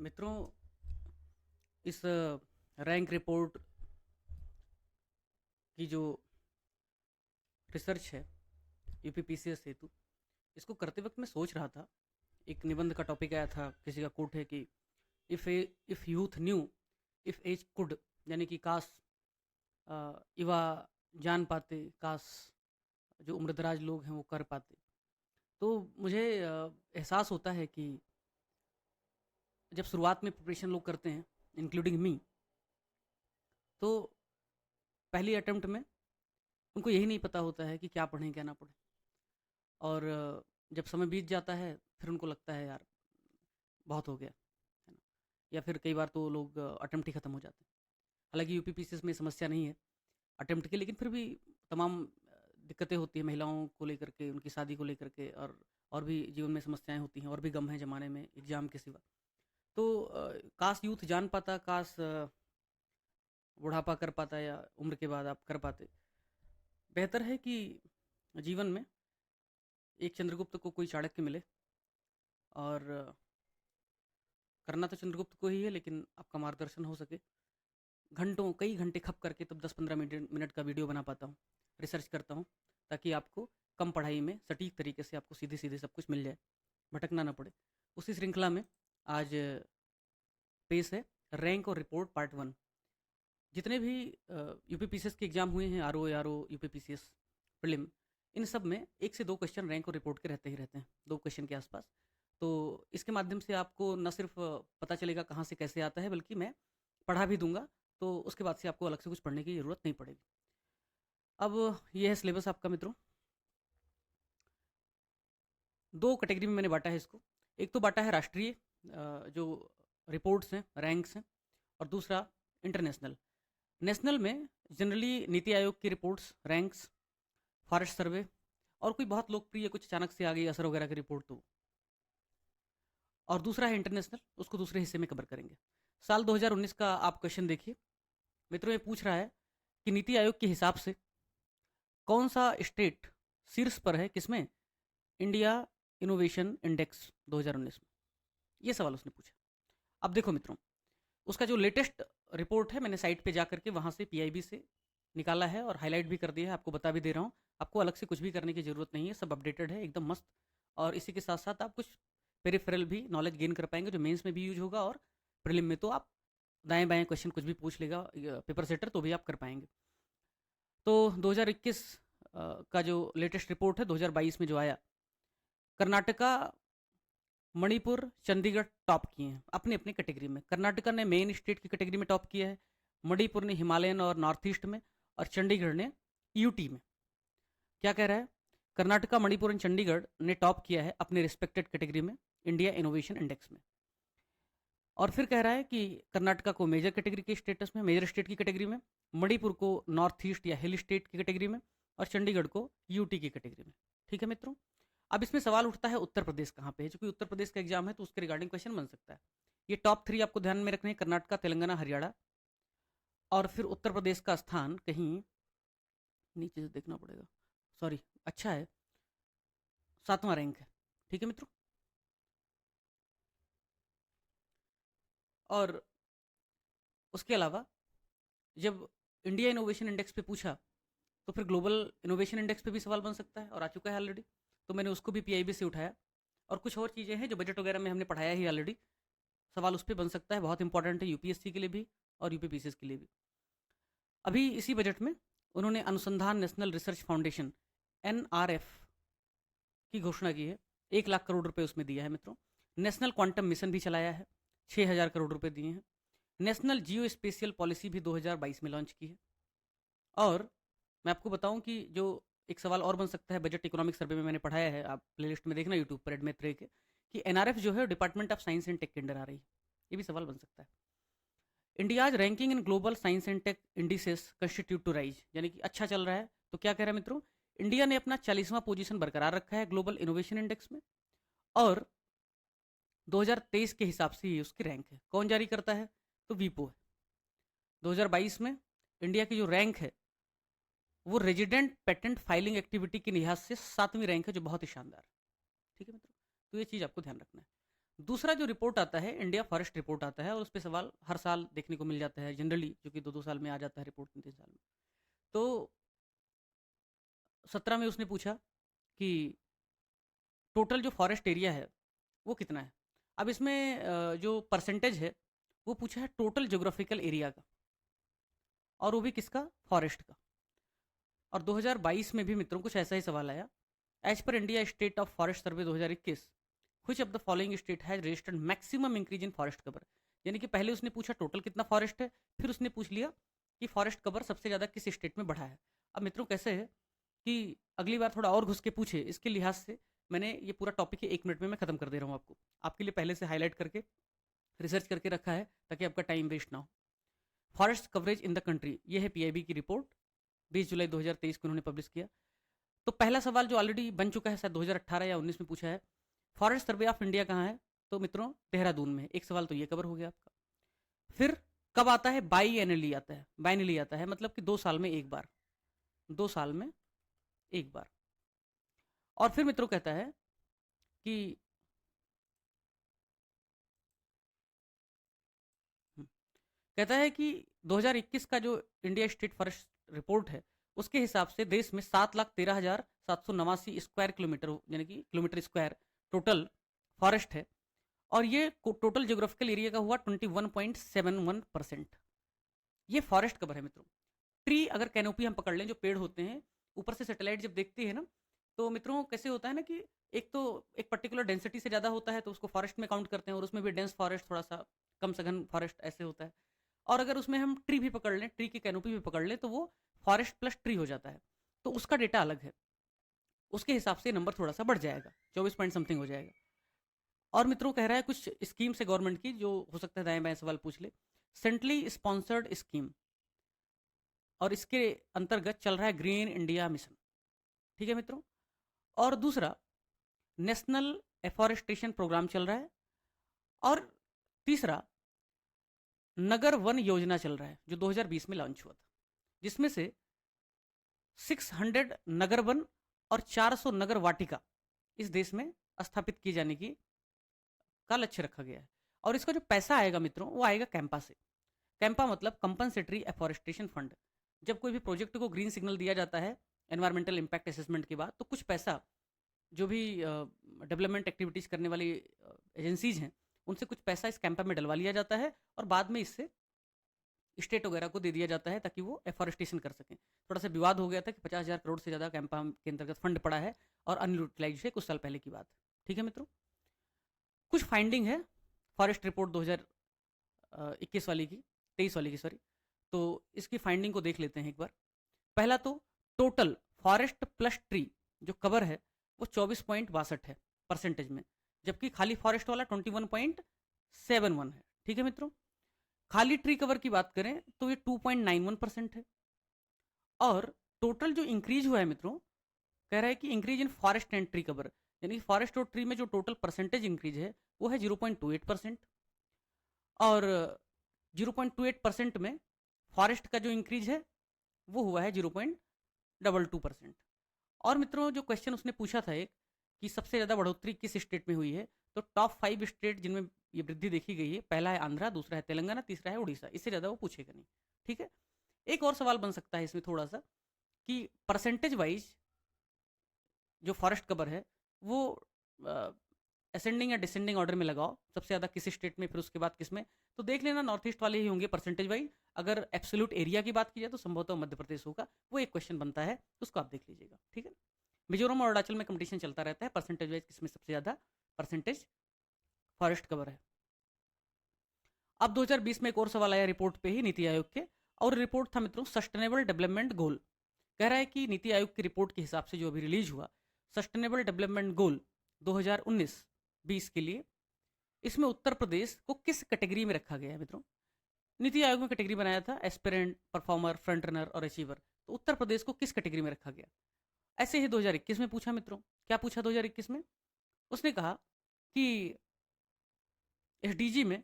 मित्रों, इस rank report की जो रिसर्च है यूपीपीसीएस हेतु, इसको करते वक्त मैं सोच रहा था। एक निबंध का टॉपिक आया था, किसी का कोट है कि if youth knew if age could, यानी कि काश युवा जान पाते, काश जो उम्रदराज लोग हैं वो कर पाते। तो मुझे एहसास होता है कि जब शुरुआत में प्रिपरेशन लोग करते हैं, इंक्लूडिंग मी, तो पहली अटेम्प्ट में उनको यही नहीं पता होता है कि क्या पढ़ें क्या ना पढ़ें। और जब समय बीत जाता है फिर उनको लगता है यार बहुत हो गया, है ना। या फिर कई बार तो लोग अटेम्प्ट ही ख़त्म हो जाते हैं। हालांकि यूपीपीसीएस में समस्या नहीं है अटेम्प्ट की, लेकिन फिर भी तमाम दिक्कतें होती हैं महिलाओं को लेकर के, उनकी शादी को लेकर के, और भी जीवन में समस्याएं होती हैं, और भी गम है ज़माने में एग्ज़ाम के सिवा। तो काश यूथ जान पाता, काश बुढ़ापा कर पाता, या उम्र के बाद आप कर पाते। बेहतर है कि जीवन में एक चंद्रगुप्त को कोई चाणक्य मिले, और करना तो चंद्रगुप्त को ही है, लेकिन आपका मार्गदर्शन हो सके। घंटों कई घंटे खप करके तब 10-15 मिनट मिनट का वीडियो बना पाता हूँ, रिसर्च करता हूँ, ताकि आपको कम पढ़ाई में सटीक तरीके से आपको सीधे सीधे सब कुछ मिल जाए, भटकना ना पड़े। उसी श्रृंखला में आज पेश है रैंक और रिपोर्ट पार्ट 1। जितने भी यूपीपीसीएस के एग्जाम हुए हैं, आर ओ यूपीपीसीएस प्रीलिम, इन सब में 1 से 2 क्वेश्चन रैंक और रिपोर्ट के रहते ही रहते हैं, 2 क्वेश्चन के आसपास। तो इसके माध्यम से आपको न सिर्फ पता चलेगा कहाँ से कैसे आता है, बल्कि मैं पढ़ा भी दूंगा, तो उसके बाद से आपको अलग से कुछ पढ़ने की ज़रूरत नहीं पड़ेगी। अब ये है सिलेबस आपका मित्रों। 2 कैटेगरी में मैंने बांटा है इसको। एक तो बांटा है राष्ट्रीय जो रिपोर्ट्स हैं, रैंक्स हैं, और दूसरा इंटरनेशनल। नेशनल में जनरली नीति आयोग की रिपोर्ट्स, रैंक्स, फॉरेस्ट सर्वे, और कोई बहुत लोकप्रिय कुछ अचानक से आ गई असर वगैरह की रिपोर्ट, तो। और दूसरा है इंटरनेशनल, उसको दूसरे हिस्से में कवर करेंगे। साल 2019 का आप क्वेश्चन देखिए मित्रों। ये पूछ रहा है कि नीति आयोग के हिसाब से कौन सा स्टेट शीर्ष पर है, किसमें, इंडिया इनोवेशन इंडेक्स 2019 में। ये सवाल उसने पूछा। अब देखो मित्रों, उसका जो लेटेस्ट रिपोर्ट है, मैंने साइट पे जा करके वहाँ से पीआईबी से निकाला है और हाईलाइट भी कर दिया है, आपको बता भी दे रहा हूँ। आपको अलग से कुछ भी करने की ज़रूरत नहीं है, सब अपडेटेड है, एकदम मस्त। और इसी के साथ साथ आप कुछ पेरिफेरल भी नॉलेज गेन कर पाएंगे, जो मेंस में भी यूज होगा, और प्रीलिम में तो आप दाएं बाएं क्वेश्चन कुछ भी पूछ लेगा पेपर सेटर, तो भी आप कर पाएंगे। तो 2021 का जो लेटेस्ट रिपोर्ट है, 2022 में जो आया, कर्नाटका, मणिपुर, चंडीगढ़ टॉप किए हैं अपने अपने कैटेगरी में। कर्नाटका ने मेन स्टेट की कैटेगरी में टॉप किया है, मणिपुर ने हिमालयन और नॉर्थ ईस्ट में, और चंडीगढ़ ने यूटी में। क्या कह रहा है? कर्नाटका, मणिपुर और चंडीगढ़ ने टॉप किया है अपने रिस्पेक्टेड कैटेगरी में, इंडिया इनोवेशन इंडेक्स में। और फिर कह रहा है कि कर्नाटका को मेजर कैटेगरी के स्टेटस में, मेजर स्टेट की कैटेगरी में, मणिपुर को नॉर्थ ईस्ट या हिल स्टेट की कैटेगरी में, और चंडीगढ़ को यूटी की कैटेगरी में। ठीक है मित्रों। अब इसमें सवाल उठता है उत्तर प्रदेश कहाँ पे है, क्योंकि उत्तर प्रदेश का एग्जाम है, तो उसके रिगार्डिंग क्वेश्चन बन सकता है। ये टॉप 3 आपको ध्यान में रखने हैं, कर्नाटका, तेलंगाना, हरियाणा। और फिर उत्तर प्रदेश का स्थान कहीं नीचे से देखना पड़ेगा, सॉरी, अच्छा है, 7वां रैंक है। ठीक है मित्रों। और उसके अलावा जब इंडिया इनोवेशन इंडेक्स पे पूछा, तो फिर ग्लोबल इनोवेशन इंडेक्स पे भी सवाल बन सकता है, और आ चुका है ऑलरेडी। तो मैंने उसको भी पीआईबी से उठाया। और कुछ और चीज़ें हैं जो बजट वगैरह में हमने पढ़ाया ही ऑलरेडी, सवाल उस पर बन सकता है, बहुत इंपॉर्टेंट है यूपीएससी के लिए भी और यूपीपीसीएस के लिए भी। अभी इसी बजट में उन्होंने अनुसंधान नेशनल रिसर्च फाउंडेशन, एनआरएफ, की घोषणा की है। 1 लाख करोड़ रुपए उसमें दिया है मित्रों। नेशनल क्वांटम मिशन भी चलाया है, 6,000 करोड़ रुपए दिए हैं। नेशनल जियो स्पेशियल पॉलिसी भी 2022 में लॉन्च की है। और मैं आपको बताऊं कि जो एक सवाल और बन सकता है, बजट इकोनॉमिक सर्वे में मैंने पढ़ाया है, आप प्लेलिस्ट में देखना यूट्यूब पर एडमेट रहे के, कि एनआरएफ जो है department of science and tech के अंडर आ रही है। ये भी सवाल बन सकता है। India's ranking in global science and tech indices constitute to rise, यानी कि अच्छा चल रहा है। तो क्या कह रहा है मित्रों? इंडिया ने अपना 40वां पोजीशन बरकरार रखा है ग्लोबल इनोवेशन इंडेक्स में, और 2023 के हिसाब से ये उसकी रैंक है। कौन जारी करता है? तो वीपो है। 2022 में इंडिया की जो रैंक है, वो रेजिडेंट पेटेंट फाइलिंग एक्टिविटी के लिहाज से 7वीं रैंक है, जो बहुत ही शानदार है। ठीक है मित्रों। तो ये चीज़ आपको ध्यान रखना है। दूसरा जो रिपोर्ट आता है इंडिया फॉरेस्ट रिपोर्ट आता है, और उस पर सवाल हर साल देखने को मिल जाता है जनरली, जो कि 2-2 साल में आ जाता है रिपोर्ट, 3-3 साल में। तो 17 में उसने पूछा कि टोटल जो फॉरेस्ट एरिया है वो कितना है। अब इसमें जो परसेंटेज है वो पूछा है टोटल ज्योग्राफिकल एरिया का, और वो भी किसका, फॉरेस्ट का। और 2022 में भी मित्रों कुछ ऐसा ही सवाल आया। एज पर India state of forest survey 2021, which of the following state has registered maximum increase in forest cover. यानी कि पहले उसने पूछा टोटल कितना फॉरेस्ट है, फिर उसने पूछ लिया कि फॉरेस्ट कवर सबसे ज़्यादा किस स्टेट में बढ़ा है। अब मित्रों कैसे है कि अगली बार थोड़ा और घुस के पूछे, इसके लिहाज से मैंने ये पूरा टॉपिक 1 मिनट में मैं खत्म कर दे रहा हूँ आपको, आपके लिए पहले से हाईलाइट करके रिसर्च करके रखा है ताकि आपका टाइम वेस्ट ना हो। Forest coverage in the country, ये है पीआईबी की रिपोर्ट, 20 जुलाई 2023 को उन्होंने पब्लिश किया। तो पहला सवाल जो ऑलरेडी बन चुका है, शायद 2018 या 19 में पूछा है, फॉरेस्ट सर्वे ऑफ इंडिया कहाँ है, तो मित्रों देहरादून में। एक सवाल तो ये कवर हो गया आपका। फिर कब आता है, बाई एनअली आता है, बाइनली आता है, मतलब कि 2 साल में एक बार, 2 साल में एक बार। और फिर मित्रों कहता है कि कहता है कि 2021 का जो इंडिया स्टेट फॉरेस्ट रिपोर्ट है उसके हिसाब से देश में 7,13,789 स्क्वायर किलोमीटर, यानी कि किलोमीटर स्क्वायर टोटल फॉरेस्ट है। और ये टोटल ज्योग्राफिकल एरिया का हुआ 21.71%। ये फॉरेस्ट कवर है मित्रों। ट्री अगर कैनोपी हम पकड़ लें, जो पेड़ होते हैं, ऊपर से सैटेलाइट जब देखती है ना, तो मित्रों कैसे होता है ना कि एक तो एक पर्टिकुलर डेंसिटी से ज़्यादा होता है तो उसको फॉरेस्ट में काउंट करते हैं, और उसमें भी डेंस फॉरेस्ट, थोड़ा सा कम सघन फॉरेस्ट ऐसे होता है। और अगर उसमें हम ट्री भी पकड़ लें, ट्री की कैनोपी भी पकड़ लें, तो वो फॉरेस्ट प्लस ट्री हो जाता है, तो उसका डेटा अलग है, उसके हिसाब से नंबर थोड़ा सा बढ़ जाएगा, 24 पॉइंट समथिंग हो जाएगा। और मित्रों कह रहा है कुछ स्कीम से गवर्नमेंट की, जो हो सकता है दाएं बाएं सवाल पूछ ले, सेंट्रली स्पॉन्सर्ड स्कीम, और इसके अंतर्गत चल रहा है ग्रीन इंडिया मिशन, ठीक है मित्रों। और दूसरा नेशनल एफॉरेस्टेशन प्रोग्राम चल रहा है। और तीसरा नगर वन योजना चल रहा है जो 2020 में लॉन्च हुआ था, जिसमें से 600 नगर वन और 400 नगर वाटिका इस देश में स्थापित किए जाने की का लक्ष्य रखा गया है। और इसका जो पैसा आएगा मित्रों वो आएगा कैंपा से। कैंपा मतलब कंपनसेटरी एफॉरेस्टेशन फंड। जब कोई भी प्रोजेक्ट को ग्रीन सिग्नल दिया जाता है एनवायरमेंटल इम्पैक्ट असेसमेंट के बाद, तो कुछ पैसा जो भी डेवलपमेंट एक्टिविटीज़ करने वाली एजेंसीज हैं उनसे कुछ पैसा इस कैंपा में डलवा लिया जाता है, और बाद में इससे स्टेट वगैरह को दे दिया जाता है ताकि वो एफॉरेस्टेशन कर सकें। थोड़ा सा विवाद हो गया था कि 50,000 करोड़ से ज़्यादा कैंपा के अंतर्गत फंड पड़ा है और अनयूटिलाइज है, कुछ साल पहले की बात, ठीक है मित्रों। कुछ फाइंडिंग है फॉरेस्ट रिपोर्ट 2021 वाली की, 23 वाली की सॉरी। तो इसकी फाइंडिंग को देख लेते हैं एक बार। पहला तो टोटल फॉरेस्ट प्लस ट्री जो कवर है वो 24.62 है परसेंटेज में, जबकि खाली फॉरेस्ट वाला 21.71 है, ठीक है मित्रों। खाली ट्री कवर की बात करें तो ये 2.91% है। और टोटल जो इंक्रीज हुआ है मित्रों, कह रहा है कि increase in forest and tree cover, यानी फॉरेस्ट और ट्री में जो टोटल परसेंटेज इंक्रीज है वो है 0.28%। और 0.28% में फॉरेस्ट का जो इंक्रीज है वो हुआ है 0.22%। और मित्रों जो क्वेश्चन उसने पूछा था एक, कि सबसे ज़्यादा बढ़ोतरी किस स्टेट में हुई है, तो टॉप 5 स्टेट जिनमें ये वृद्धि देखी गई है, पहला है आंध्रा, दूसरा है तेलंगाना, तीसरा है उड़ीसा। इससे ज़्यादा वो पूछेगा नहीं, ठीक है। एक और सवाल बन सकता है इसमें थोड़ा सा, कि परसेंटेज वाइज जो फॉरेस्ट कवर है वो असेंडिंग या डिसेंडिंग ऑर्डर में लगाओ, सबसे ज़्यादा किस स्टेट में, फिर उसके बाद किस में। तो देख लेना नॉर्थ ईस्ट वाले ही होंगे परसेंटेज वाइज। अगर एब्सोल्यूट एरिया की बात की जाए तो संभवतः मध्य प्रदेश होगा, वो एक क्वेश्चन बनता है, उसको आप देख लीजिएगा, ठीक है। मिजोरम और अरुणाचल में कंपटीशन चलता रहता है परसेंटेज वाइज किसमें सबसे ज़्यादा परसेंटेज फॉरेस्ट कवर है। अब 2020 में एक और सवाल आया रिपोर्ट पे ही, नीति आयोग के, और रिपोर्ट था मित्रों सस्टेनेबल डेवलपमेंट गोल। कह रहा है कि नीति आयोग की रिपोर्ट के हिसाब से जो अभी रिलीज हुआ सस्टेनेबल डेवलपमेंट गोल 2019-20 के लिए, इसमें उत्तर प्रदेश को किस कैटेगरी में रखा गया है मित्रों। नीति आयोग में कैटेगरी बनाया था एस्पिरेंट, परफॉर्मर, फ्रंट रनर और अचीवर, तो उत्तर प्रदेश को किस कैटेगरी में रखा गया। ऐसे ही 2021 में पूछा मित्रों। क्या पूछा 2021 में, उसने कहा कि एसडीजी में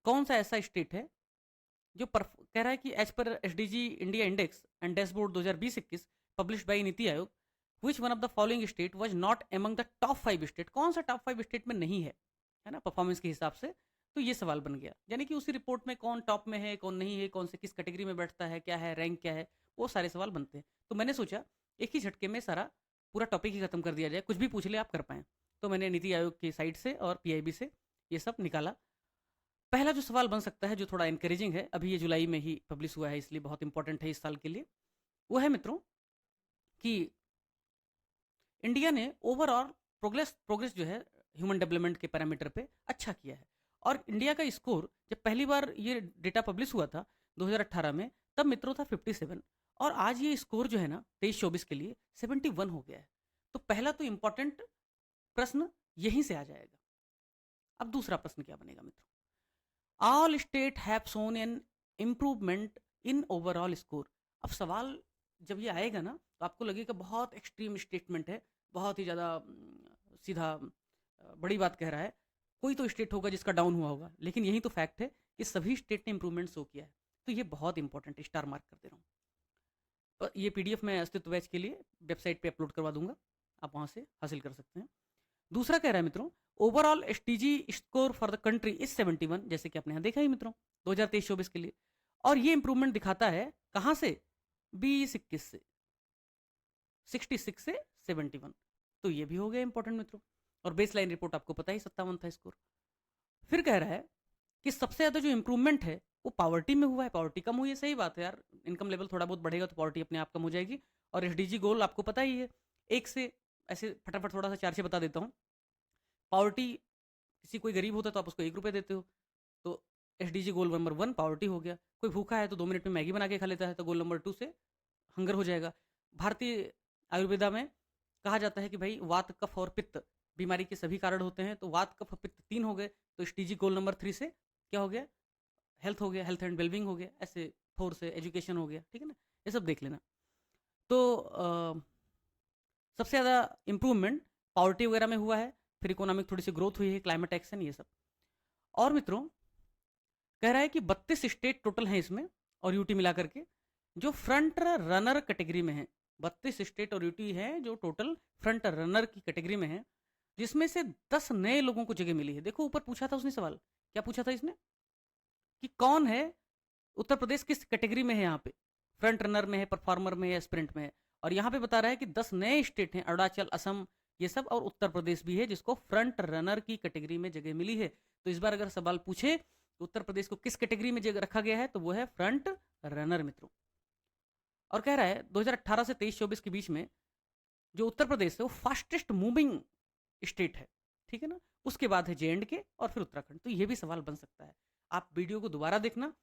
कौन सा ऐसा स्टेट है जो कह रहा है कि एज पर SDG India index and dashboard 2020-21 published by NITI Aayog, which one of the following state was not among the top 5 state. कौन सा टॉप 5 स्टेट में नहीं है, है ना, परफॉर्मेंस के हिसाब से। तो ये सवाल बन गया, यानी कि उसी रिपोर्ट में कौन टॉप में है, कौन नहीं है, कौन से किस कैटेगरी में बैठता है, क्या है रैंक, क्या है, वो सारे सवाल बनते हैं। तो मैंने सोचा एक ही झटके में सारा पूरा टॉपिक ही खत्म कर दिया जाए, कुछ भी पूछ ले आप कर पाएँ। तो मैंने नीति आयोग की साइट से और पीआईबी से ये सब निकाला। पहला जो सवाल बन सकता है, जो थोड़ा इनकरेजिंग है, अभी ये जुलाई में ही पब्लिश हुआ है इसलिए बहुत इंपॉर्टेंट है इस साल के लिए, वो है मित्रों कि इंडिया ने ओवरऑल प्रोग्रेस प्रोग्रेस जो है ह्यूमन डेवलपमेंट के पैरामीटर पे अच्छा किया है। और इंडिया का स्कोर जब पहली बार ये डेटा पब्लिश हुआ था 2018 में, तब मित्रों था 57, और आज ये स्कोर जो है ना 23-24 के लिए 71 हो गया है। तो पहला तो इंपॉर्टेंट प्रश्न यहीं से आ जाएगा। अब दूसरा प्रश्न क्या बनेगा मित्रों? All state have shown an improvement in overall score. अब सवाल जब ये आएगा ना तो आपको लगेगा बहुत एक्सट्रीम स्टेटमेंट है, बहुत ही ज़्यादा सीधा बड़ी बात कह रहा है। कोई तो स्टेट होगा जिसका डाउन हुआ होगा, लेकिन यही तो फैक्ट है कि सभी स्टेट ने इंप्रूवमेंट शो किया है। तो ये बहुत इंपॉर्टेंट है, स्टार मार्क कर दे रहा हूँ। ये पीडीएफ मैं अस्तित्व बैच के लिए वेबसाइट पे अपलोड करवा दूंगा, आप वहाँ से हासिल कर सकते हैं। दूसरा कह रहा है मित्रों, overall STG score for the country is 71, जैसे कि आपने यहाँ देखा ही मित्रों 2023-24 के लिए। और ये इंप्रूवमेंट दिखाता है कहाँ से? 20-21 से, 66 से 71। तो ये भी हो गया इंपॉर्टेंट मित्रों। और बेस लाइन रिपोर्ट आपको पता ही 57 था स्कोर। फिर कह रहा है कि सबसे ज़्यादा जो इंप्रूवमेंट है वो पावर्टी में हुआ है। पावर्टी कम हुई है, सही बात है यार, इनकम लेवल थोड़ा बहुत बढ़ेगा तो पावर्टी अपने आप कम हो जाएगी। और एसडीजी गोल आपको पता ही है, एक से ऐसे फटाफट थोड़ा सा 4 से बता देता हूँ। पावर्टी, किसी कोई गरीब होता है तो आप उसको 1 रुपये देते हो, तो एसडीजी गोल नंबर 1 पावर्टी हो गया। कोई भूखा है तो 2 मिनट में मैगी बना के खा लेता है, तो गोल नंबर 2 से हंगर हो जाएगा। भारतीय आयुर्वेदा में कहा जाता है कि भाई वात कफ और पित्त बीमारी के सभी कारण होते हैं, तो वात कफ पित्त 3 हो गए, तो एसडीजी गोल नंबर 3 से क्या हो गया? हेल्थ हो गया, हेल्थ एंड वेलबिंग हो गया। ऐसे 4 से एजुकेशन हो गया, ठीक है ना, ये सब देख लेना। तो सबसे ज़्यादा इंप्रूवमेंट पावर्टी वगैरह में हुआ है, फिर इकोनॉमिक थोड़ी सी ग्रोथ हुई है, क्लाइमेट एक्शन, ये सब। और मित्रों कह रहा है कि 32 स्टेट टोटल हैं इसमें और यूटी मिला करके जो फ्रंट रनर कैटेगरी में है। 32 स्टेट और यूटी है जो टोटल फ्रंट रनर की कैटेगरी में है, जिसमें से 10 नए लोगों को जगह मिली है। देखो ऊपर पूछा था उसने सवाल, क्या पूछा था इसने कि कौन है, उत्तर प्रदेश किस कैटेगरी में है, यहाँ पे फ्रंट रनर में है, परफॉर्मर में है, स्प्रिंट में है। और यहाँ पे बता रहा है कि 10 नए स्टेट हैं, अरुणाचल, असम, ये सब, और उत्तर प्रदेश भी है जिसको फ्रंट रनर की कैटेगरी में जगह मिली है। तो इस बार अगर सवाल पूछे तो उत्तर प्रदेश को किस कैटेगरी में जगह रखा गया है, तो वो है फ्रंट रनर मित्रों। और कह रहा है 2018 से 23-24 के बीच में जो उत्तर प्रदेश है वो फास्टेस्ट मूविंग स्टेट है, ठीक है ना। उसके बाद है जे.एंड.के और फिर उत्तराखंड। तो ये भी सवाल बन सकता है, आप वीडियो को दोबारा देखना।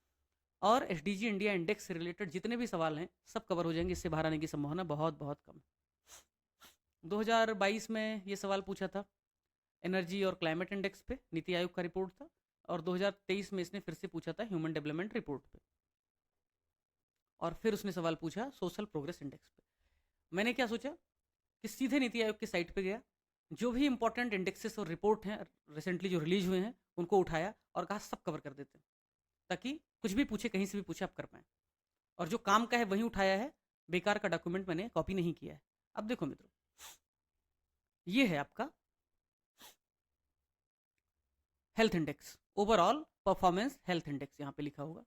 और एसडीजी इंडिया इंडेक्स से रिलेटेड जितने भी सवाल हैं सब कवर हो जाएंगे, इससे बाहर आने की संभावना बहुत बहुत कम है। 2022 में ये सवाल पूछा था एनर्जी और क्लाइमेट इंडेक्स पे, नीति आयोग का रिपोर्ट था। और 2023 में इसने फिर से पूछा था ह्यूमन डेवलपमेंट रिपोर्ट पे। और फिर उसने सवाल पूछा सोशल प्रोग्रेस इंडेक्स पे। मैंने क्या सोचा कि सीधे नीति आयोग की साइट पे गया, जो भी इंपॉर्टेंट इंडेक्सेस और रिपोर्ट हैं रिसेंटली जो रिलीज हुए हैं उनको उठाया और कहा सब कवर कर देते हैं, ताकि कुछ भी पूछे, कहीं से भी पूछे, आप कर पाएँ। और जो काम का है वही उठाया है, बेकार का डॉक्यूमेंट मैंने कॉपी नहीं किया है। अब देखो मित्रों, ये है आपका health index, overall performance health index, यहाँ पे लिखा होगा,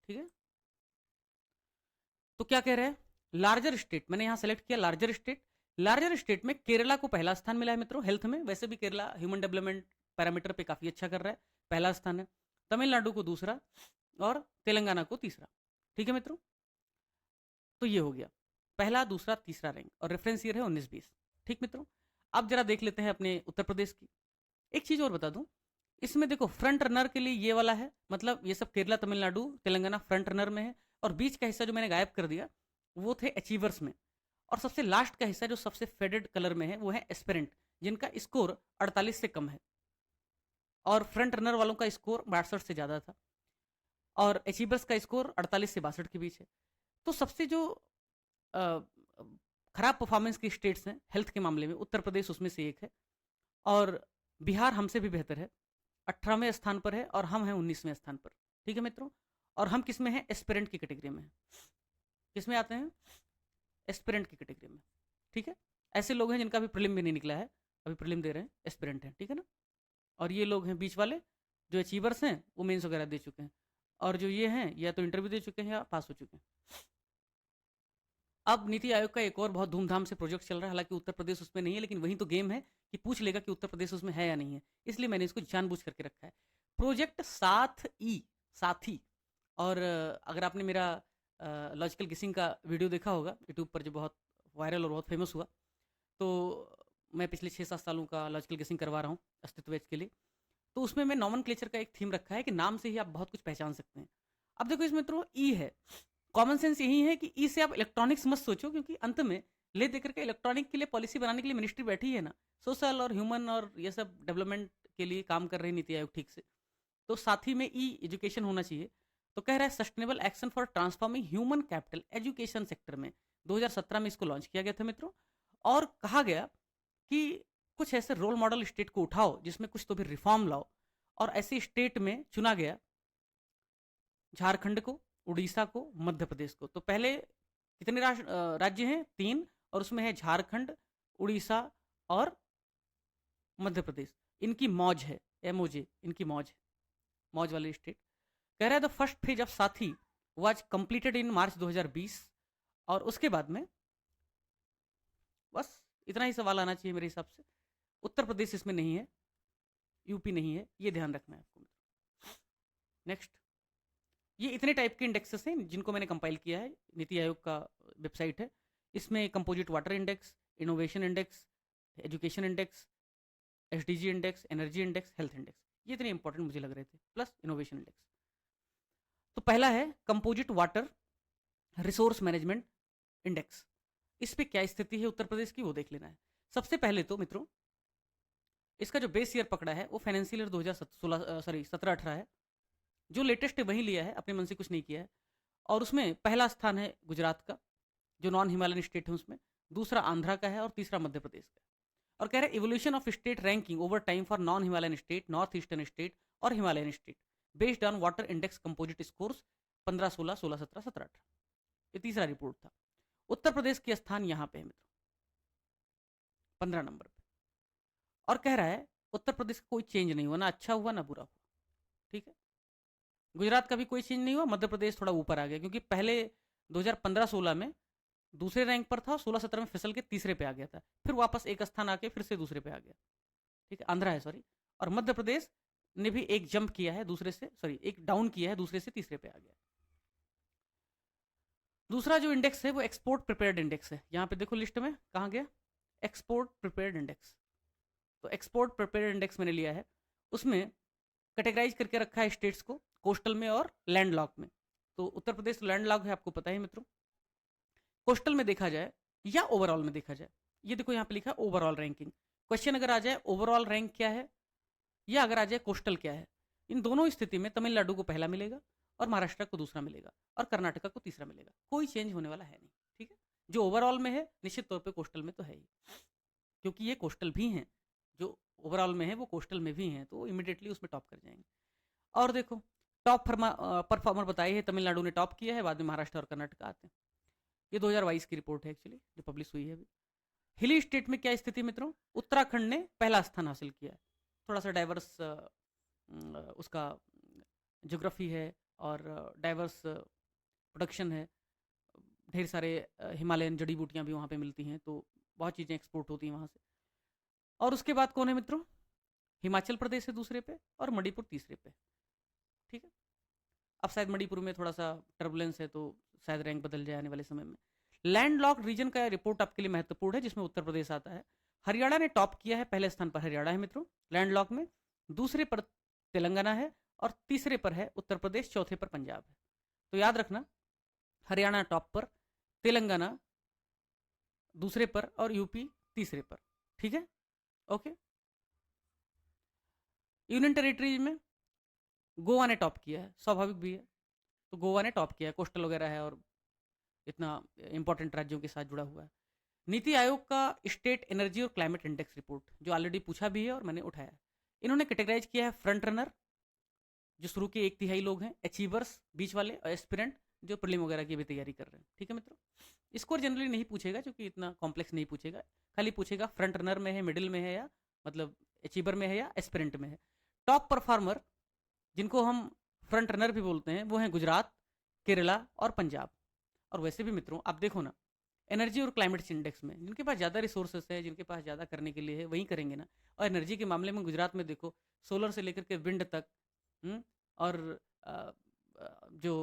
ठीक है। तो क्या कह रहे हैं, लार्जर स्टेट, मैंने यहाँ सेलेक्ट किया लार्जर स्टेट। लार्जर स्टेट में केरला को पहला स्थान मिला है मित्रों हेल्थ में। वैसे भी केरला ह्यूमन डेवलपमेंट पैरामीटर पे काफी अच्छा कर रहा है, पहला स्थान है। तमिलनाडु को दूसरा और तेलंगाना को तीसरा, ठीक है मित्रों। तो ये हो गया पहला, दूसरा, तीसरा रैंक, और रेफरेंस ईयर है 19-20, ठीक मित्रों। अब जरा देख लेते हैं अपने उत्तर प्रदेश की। एक चीज और बता दूं, इसमें देखो फ्रंट रनर के लिए ये वाला है, मतलब ये सब केरला, तमिलनाडु, तेलंगाना फ्रंट रनर में है। और बीच का हिस्सा जो मैंने गायब कर दिया वो थे अचीवर्स में। और सबसे लास्ट का हिस्सा जो सबसे फेडेड कलर में है वो है एस्पिरेंट, जिनका स्कोर 48 से कम है। और फ्रंट रनर वालों का स्कोर 62 से ज़्यादा था, और अचीवर्स का स्कोर 48 से 62 के बीच है। तो सबसे जो खराब परफॉर्मेंस की स्टेट्स हैं हेल्थ के मामले में, उत्तर प्रदेश उसमें से एक है। और बिहार हमसे भी बेहतर है, 18वें स्थान पर है, और हम हैं 19वें स्थान पर, ठीक है मित्रों। और हम किस में हैं, एस्पिरेंट की कैटेगरी में है। किस में आते हैं, एस्पिरेंट की कैटेगरी में, ठीक है। ऐसे लोग हैं जिनका भी प्रीलिम भी नहीं निकला है, अभी प्रीलिम दे रहे हैं, एस्पिरेंट हैं, ठीक है ना। और ये लोग हैं बीच वाले जो अचीवर्स हैं, वो मेंस वगैरह दे चुके हैं, और जो ये हैं या तो इंटरव्यू दे चुके हैं या पास हो चुके हैं। अब नीति आयोग का एक और बहुत धूमधाम से प्रोजेक्ट चल रहा है, हालांकि उत्तर प्रदेश उसमें नहीं है, लेकिन वही तो गेम है कि पूछ लेगा कि उत्तर प्रदेश उसमें है या नहीं है, इसलिए मैंने इसको जानबूझ करके रखा है। प्रोजेक्ट साथी। और अगर आपने मेरा लॉजिकल गेसिंग का वीडियो देखा होगा यूट्यूब पर, जो बहुत वायरल और बहुत फेमस हुआ, तो मैं पिछले 6-7 सालों का लॉजिकल गेसिंग करवा रहा हूँ अस्तित्व के लिए। तो उसमें मैं नॉमेनक्लेचर का एक थीम रखा है कि नाम से ही आप बहुत कुछ पहचान सकते हैं। अब देखो इसमें मित्रों ई है, कॉमन सेंस यही है कि ई से आप इलेक्ट्रॉनिक्स मत सोचो, क्योंकि अंत में ले देकर के इलेक्ट्रॉनिक के लिए पॉलिसी बनाने के लिए मिनिस्ट्री बैठी है ना, सोशल और ह्यूमन और ये सब डेवलपमेंट के लिए काम कर रही नीति आयोग ठीक से। तो साथ ही में ई एजुकेशन होना चाहिए। तो कह रहा है sustainable action for transforming human capital education sector में 2017 में इसको लॉन्च किया गया था मित्रों। और कहा गया कि कुछ ऐसे रोल मॉडल स्टेट को उठाओ जिसमें कुछ तो भी रिफॉर्म लाओ, और ऐसे स्टेट में चुना गया झारखंड को, उड़ीसा को, मध्य प्रदेश को। तो पहले कितने राज्य हैं? 3, और उसमें है झारखंड, उड़ीसा और मध्य प्रदेश। इनकी मौज है, एमओजे, इनकी मौज है, मौज वाले स्टेट। कह रहा है द फर्स्ट फेज ऑफ साथी वाज कंप्लीटेड इन मार्च 2020, और उसके बाद में बस इतना ही सवाल आना चाहिए मेरे हिसाब से। उत्तर प्रदेश इसमें नहीं है, यूपी नहीं है, ये ध्यान रखना है आपको। नेक्स्ट, ये इतने टाइप के इंडेक्सेस हैं जिनको मैंने कंपाइल किया है, नीति आयोग का वेबसाइट है। इसमें composite water index, innovation index, education index, SDG index, energy index, health index, ये इतने इंपॉर्टेंट मुझे लग रहे थे, प्लस इनोवेशन इंडेक्स। तो पहला है composite water resource management index. इस पे क्या स्थिति है उत्तर प्रदेश की, वो देख लेना है। सबसे पहले तो मित्रों, इसका जो बेस ईयर पकड़ा है वो फाइनेंशियल ईयर 2017-18 है। जो लेटेस्ट है वही लिया है, अपने मन से कुछ नहीं किया है। और उसमें पहला स्थान है गुजरात का, जो नॉन हिमालयन स्टेट है उसमें, दूसरा आंध्रा का है, और तीसरा मध्य प्रदेश का। और कह रहे हैं evolution of state ranking over time for non Himalayan state, north eastern state और Himalayan state based on water index composite scores 15-16, 16-17, 17-18। ये तीसरा रिपोर्ट था। उत्तर प्रदेश के स्थान यहाँ पे है मित्रों, 15 नंबर पे। और कह रहा है उत्तर प्रदेश का कोई चेंज नहीं हुआ, ना अच्छा हुआ ना बुरा हुआ, ठीक है। गुजरात का भी कोई चेंज नहीं हुआ, मध्य प्रदेश थोड़ा ऊपर आ गया, क्योंकि पहले 2015-16 में दूसरे रैंक पर था, 16-17 में फिसल के तीसरे पे आ गया था, फिर वापस एक स्थान आके फिर से दूसरे पे आ गया, ठीक है। आंध्रा है, सॉरी। और मध्य प्रदेश ने भी एक जंप किया है दूसरे से, सॉरी एक डाउन किया है, दूसरे से तीसरे पे आ गया। दूसरा जो इंडेक्स है वो एक्सपोर्ट प्रिपेयर्ड इंडेक्स है। यहाँ पे देखो लिस्ट में कहाँ गया, एक्सपोर्ट प्रिपेयर्ड इंडेक्स। तो एक्सपोर्ट प्रिपेयर्ड इंडेक्स मैंने लिया है, उसमें कैटेगराइज करके रखा है स्टेट्स को, कोस्टल में और लैंडलॉक में। तो उत्तर प्रदेश लैंडलॉक है, आपको पता है मित्रों। कोस्टल में देखा जाए या ओवरऑल में देखा जाए, ये देखो यहाँ पे लिखा है ओवरऑल रैंकिंग। क्वेश्चन अगर आ जाए ओवरऑल रैंक क्या है, या अगर आ जाए कोस्टल क्या है, इन दोनों स्थिति में तमिलनाडु को पहला मिलेगा, और महाराष्ट्र को दूसरा मिलेगा, और कर्नाटका को तीसरा मिलेगा। कोई चेंज होने वाला है नहीं, ठीक है। जो ओवरऑल में है निश्चित तौर पे कोस्टल में तो है ही, क्योंकि ये कोस्टल भी हैं, जो ओवरऑल में है वो कोस्टल में भी हैं, तो इमिडिएटली उसमें टॉप कर जाएंगे। और देखो टॉप परफॉर्मर बताई है, तमिलनाडु ने टॉप किया है, बाद में महाराष्ट्र और कर्नाटक आते हैं। ये 2022 की रिपोर्ट है एक्चुअली, जो पब्लिश हुई है अभी। हिली स्टेट में क्या स्थिति मित्रों, उत्तराखंड ने पहला स्थान हासिल किया है। थोड़ा सा डाइवर्स उसका ज्योग्राफी है, और डाइवर्स प्रोडक्शन है, ढेर सारे हिमालयन जड़ी बूटियाँ भी वहाँ पे मिलती हैं, तो बहुत चीज़ें एक्सपोर्ट होती हैं वहाँ से। और उसके बाद कौन है मित्रों, हिमाचल प्रदेश है दूसरे पे, और मणिपुर तीसरे पे, ठीक है। अब शायद मणिपुर में थोड़ा सा टर्बुलेंस है, तो शायद रैंक बदल जाए आने वाले समय में। लैंडलॉक रीजन का रिपोर्ट आपके लिए महत्वपूर्ण है, जिसमें उत्तर प्रदेश आता है। हरियाणा ने टॉप किया है, पहले स्थान पर हरियाणा है मित्रों लैंडलॉक में, दूसरे पर तेलंगाना है, और तीसरे पर है उत्तर प्रदेश, चौथे पर पंजाब है। तो याद रखना, हरियाणा टॉप पर, तेलंगाना दूसरे पर, और यूपी तीसरे पर, ठीक है, ओके। यूनियन टेरिटरीज में गोवा ने टॉप किया है, स्वाभाविक भी है, तो गोवा ने टॉप किया है, कोस्टल वगैरह है और इतना इंपॉर्टेंट राज्यों के साथ जुड़ा हुआ है। नीति आयोग का स्टेट एनर्जी और क्लाइमेट इंडेक्स रिपोर्ट, जो ऑलरेडी पूछा भी है और मैंने उठाया, इन्होंने कैटेगराइज किया है फ्रंट रनर, जो शुरू के 1/3 लोग हैं, अचीवर्स बीच वाले, और एस्पिरेंट जो प्रीलिम वगैरह की भी तैयारी कर रहे हैं। ठीक है मित्रों, स्कोर जनरली नहीं पूछेगा क्योंकि इतना कॉम्प्लेक्स नहीं पूछेगा, खाली पूछेगा फ्रंट रनर में है, मिडिल में है, या मतलब अचीवर में है या एस्पिरेंट में है। टॉप परफॉर्मर जिनको हम फ्रंट रनर भी बोलते हैं वो हैं गुजरात, केरला और पंजाब। और वैसे भी मित्रों आप देखो ना, एनर्जी और क्लाइमेट इंडेक्स में जिनके पास ज़्यादा रिसोर्सेस है, जिनके पास ज़्यादा करने के लिए है, वही करेंगे ना। और एनर्जी के मामले में गुजरात में देखो, सोलर से लेकर के विंड तक, और जो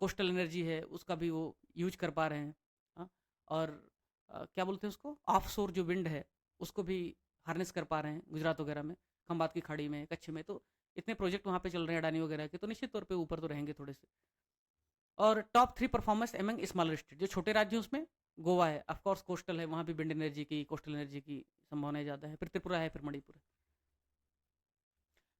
कोस्टल एनर्जी है उसका भी वो यूज कर पा रहे हैं। हाँ, और क्या बोलते हैं उसको, ऑफ शोर जो विंड है उसको भी हार्नेस कर पा रहे हैं गुजरात वगैरह में, खंबात की खाड़ी में, कच्छ में। तो इतने प्रोजेक्ट वहाँ पे चल रहे हैं अडानी वगैरह के, तो निश्चित तौर पे ऊपर तो रहेंगे थोड़े से। और top 3 performance among smaller state, जो छोटे राज्य हैं उसमें गोवा है, ऑफकोर्स कोस्टल है, वहाँ भी विंड एनर्जी की, कोस्टल एनर्जी की संभावना ज़्यादा है। फिर त्रिपुरा है, फिर मणिपुर है।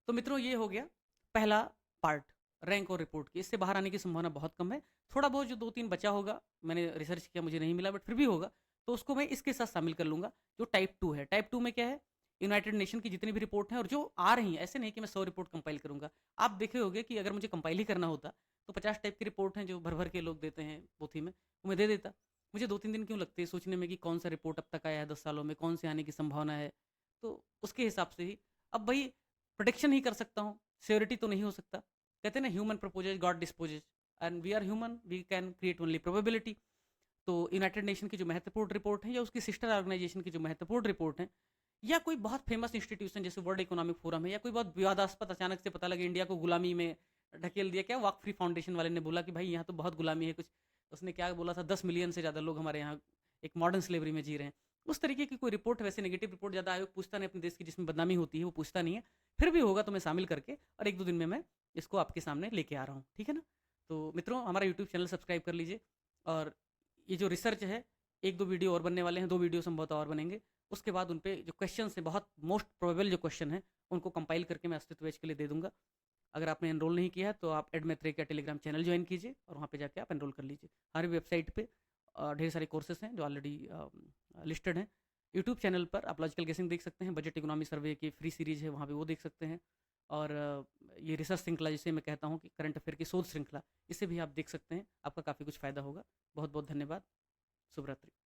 तो मित्रों ये हो गया पहला पार्ट रैंक और रिपोर्ट की। इससे बाहर आने की संभावना बहुत कम है। थोड़ा बहुत जो 2-3 बचा होगा, मैंने रिसर्च किया, मुझे नहीं मिला, बट फिर भी होगा, तो उसको मैं इसके साथ शामिल कर लूंगा, जो टाइप 2 है। टाइप 2 में क्या है, यूनाइटेड नेशन की जितनी भी रिपोर्ट हैं और जो आ रही हैं, ऐसे नहीं कि मैं 100 रिपोर्ट कंपाइल करूंगा। आप देखे होंगे कि अगर मुझे कंपाइल ही करना होता तो 50 टाइप की रिपोर्ट हैं जो भर भर के लोग देते हैं पोथी में, वो मैं दे देता। मुझे 2-3 दिन क्यों लगते हैं सोचने में कि कौन सा रिपोर्ट अब तक आया है 10 सालों में, कौन से आने की संभावना है। तो उसके हिसाब से ही अब भाई प्रोडिक्शन ही कर सकता हूँ, श्योरिटी तो नहीं हो सकता। कहते हैं ना, human proposes god disposes, and we are human, we can create only probability. तो यूनाइटेड नेशन की जो महत्वपूर्ण रिपोर्ट है, या उसकी सिस्टर ऑर्गेनाइजेशन की जो महत्वपूर्ण रिपोर्ट है, या कोई बहुत फेमस इंस्टीट्यूशन जैसे वर्ल्ड इकोनॉमिक फोरम है, या कोई बहुत विवादास्पद अचानक से पता लगे इंडिया को गुलामी में ढकेल दिया, क्या वॉक फ्री फाउंडेशन वाले ने बोला कि भाई यहाँ तो बहुत गुलामी है, कुछ उसने क्या बोला था, 10 मिलियन से ज़्यादा लोग हमारे यहाँ एक मॉडर्न स्लेवरी में जी रहे हैं, उस तरीके की कोई रिपोर्ट, वैसे नेगेटिव रिपोर्ट ज़्यादा आयोग पूछता नहीं अपने देश की, जिसमें बदनामी होती है वो पूछता नहीं है। फिर भी होगा तो मैं शामिल करके और 1-2 दिन में मैं इसको आपके सामने लेके आ रहा हूँ। ठीक है ना। तो मित्रों हमारा यूट्यूब चैनल सब्सक्राइब कर लीजिए, और ये जो रिसर्च है 1-2 वीडियो और बनने वाले हैं, 2 वीडियो संभवतः और बनेंगे। उसके बाद उन पे जो क्वेश्चन है, बहुत मोस्ट प्रोबेबल जो क्वेश्चन है, उनको कंपाइल करके मैं अस्तित्व वेज के लिए दे दूंगा। अगर आपने एनरोल नहीं किया है तो आप एडमेट्रिक का टेलीग्राम चैनल ज्वाइन कीजिए और वहाँ पे जाके आप एनरोल कर लीजिए। हमारी वेबसाइट पे ढेर सारे कोर्सेज हैं जो ऑलरेडी लिस्टेड हैं। यूट्यूब चैनल पर आप लॉजिकल गेसिंग देख सकते हैं, बजट इकोनॉमी सर्वे की फ्री सीरीज है, वहाँ पे वो देख सकते हैं। और ये रिसर्च श्रृंखला जिसे मैं कहता हूँ कि करंट अफेयर की शोध श्रृंखला, इसे भी आप देख सकते हैं, आपका काफ़ी कुछ फ़ायदा होगा। बहुत बहुत धन्यवाद। शुभ रात्रि।